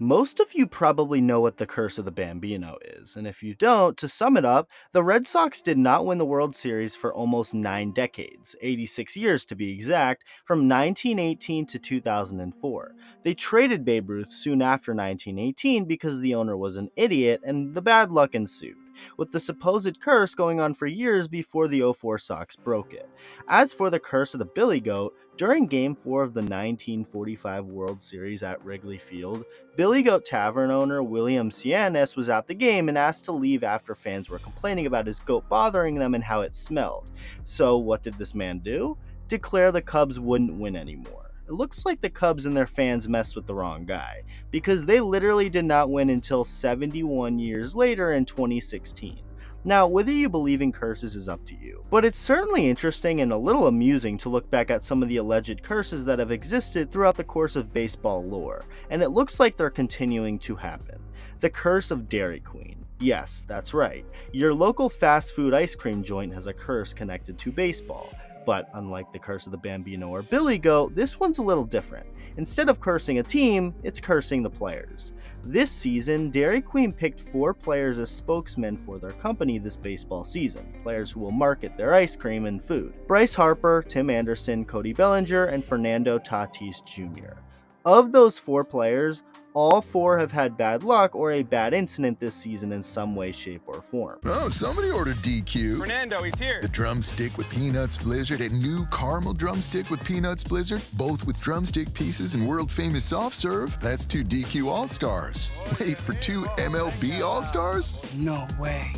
Most of you probably know what the Curse of the Bambino is, and if you don't, to sum it up, the Red Sox did not win the World Series for almost 9 decades, 86 years to be exact, from 1918 to 2004. They traded Babe Ruth soon after 1918 because the owner was an idiot, and the bad luck ensued, with the supposed curse going on for years before the '04 Sox broke it. As for the Curse of the Billy Goat, during Game 4 of the 1945 World Series at Wrigley Field, Billy Goat Tavern owner William Cianis was at the game and asked to leave after fans were complaining about his goat bothering them and how it smelled. So, what did this man do? Declare the Cubs wouldn't win anymore. It looks like the Cubs and their fans messed with the wrong guy, because they literally did not win until 71 years later in 2016. Now, whether you believe in curses is up to you, but it's certainly interesting and a little amusing to look back at some of the alleged curses that have existed throughout the course of baseball lore, and it looks like they're continuing to happen. The Curse of Dairy Queen. Yes, that's right. Your local fast food ice cream joint has a curse connected to baseball. But unlike the Curse of the Bambino or Billy Goat, this one's a little different. Instead of cursing a team, it's cursing the players. This season, Dairy Queen picked 4 players as spokesmen for their company this baseball season, players who will market their ice cream and food. Bryce Harper, Tim Anderson, Cody Bellinger, and Fernando Tatis Jr. Of those 4 players, all 4 have had bad luck or a bad incident this season in some way, shape, or form. Oh, somebody ordered DQ. Fernando, he's here. The drumstick with Peanuts Blizzard and new caramel drumstick with Peanuts Blizzard, both with drumstick pieces and world-famous soft serve. That's 2 DQ All-Stars. Wait, for 2 MLB All-Stars? No way.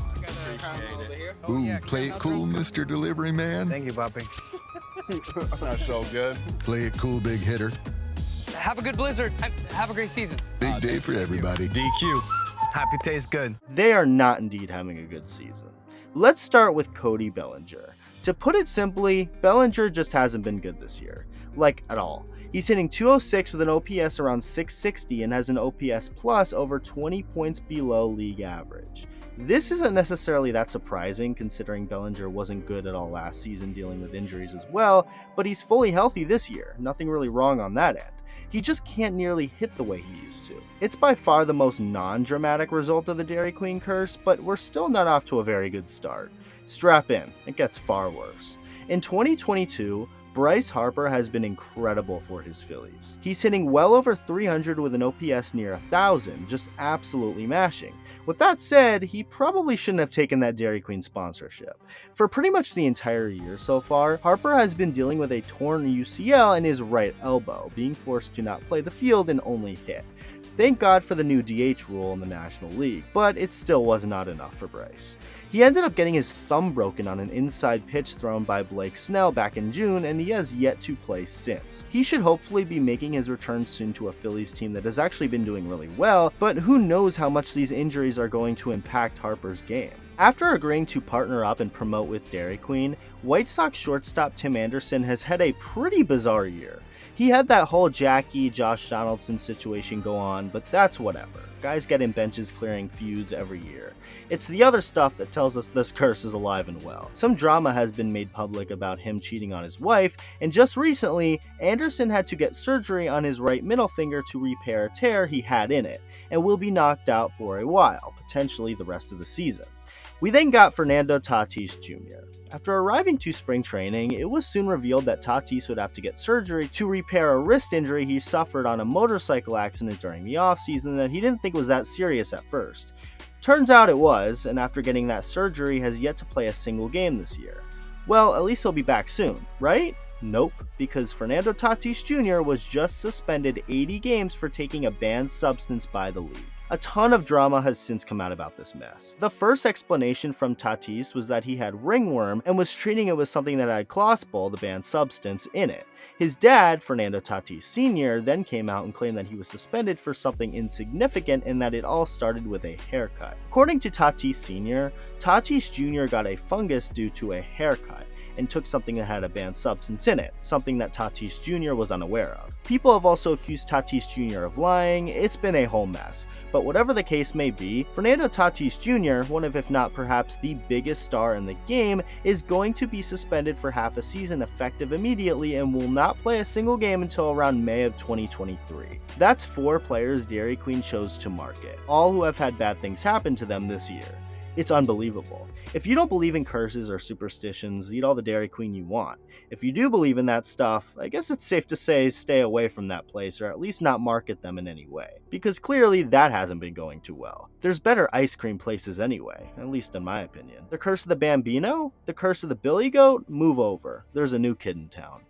Ooh, play it cool, Mr. Delivery Man. Thank you, Bobby. That's so good. Play it cool, big hitter. Have a good blizzard. Have a great season. Big day for everybody. DQ. Happy tastes good. They are not indeed having a good season. Let's start with Cody Bellinger. To put it simply, Bellinger just hasn't been good this year. Like, at all. He's hitting .206 with an OPS around .660 and has an OPS plus over 20 points below league average. This isn't necessarily that surprising considering Bellinger wasn't good at all last season dealing with injuries as well, but he's fully healthy this year. Nothing really wrong on that end. He just can't nearly hit the way he used to. It's by far the most non-dramatic result of the Dairy Queen curse, but we're still not off to a very good start. Strap in, it gets far worse. In 2022, Bryce Harper has been incredible for his Phillies. He's hitting well over 300 with an OPS near 1,000, just absolutely mashing. With that said, he probably shouldn't have taken that Dairy Queen sponsorship. For pretty much the entire year so far, Harper has been dealing with a torn UCL in his right elbow, being forced to not play the field and only hit. Thank God for the new DH rule in the National League, but it still was not enough for Bryce. He ended up getting his thumb broken on an inside pitch thrown by Blake Snell back in June, and he has yet to play since. He should hopefully be making his return soon to a Phillies team that has actually been doing really well, but who knows how much these injuries are going to impact Harper's game. After agreeing to partner up and promote with Dairy Queen, White Sox shortstop Tim Anderson has had a pretty bizarre year. He had that whole Jackie, Josh Donaldson situation go on, but that's whatever. Guys get in benches clearing feuds every year. It's the other stuff that tells us this curse is alive and well. Some drama has been made public about him cheating on his wife, and just recently, Anderson had to get surgery on his right middle finger to repair a tear he had in it, and will be knocked out for a while, potentially the rest of the season. We then got Fernando Tatis Jr. After arriving to spring training, it was soon revealed that Tatis would have to get surgery to repair a wrist injury he suffered on a motorcycle accident during the offseason that he didn't think was that serious at first. Turns out it was, and after getting that surgery has yet to play a single game this year. Well, at least he'll be back soon, right? Nope, because Fernando Tatis Jr. was just suspended 80 games for taking a banned substance by the league. A ton of drama has since come out about this mess. The first explanation from Tatis was that he had ringworm and was treating it with something that had clospol, the banned substance, in it. His dad, Fernando Tatis Sr., then came out and claimed that he was suspended for something insignificant and that it all started with a haircut. According to Tatis Sr., Tatis Jr. got a fungus due to a haircut, and took something that had a banned substance in it, something that Tatis Jr. was unaware of. People have also accused Tatis Jr. of lying. It's been a whole mess. But whatever the case may be, Fernando Tatis Jr., one of if not perhaps the biggest star in the game, is going to be suspended for half a season effective immediately and will not play a single game until around May of 2023. That's 4 players Dairy Queen chose to market, all who have had bad things happen to them this year. It's unbelievable. If you don't believe in curses or superstitions, eat all the Dairy Queen you want. If you do believe in that stuff, I guess it's safe to say stay away from that place or at least not market them in any way, because clearly that hasn't been going too well. There's better ice cream places anyway, at least in my opinion. The Curse of the Bambino? The Curse of the Billy Goat? Move over. There's a new kid in town.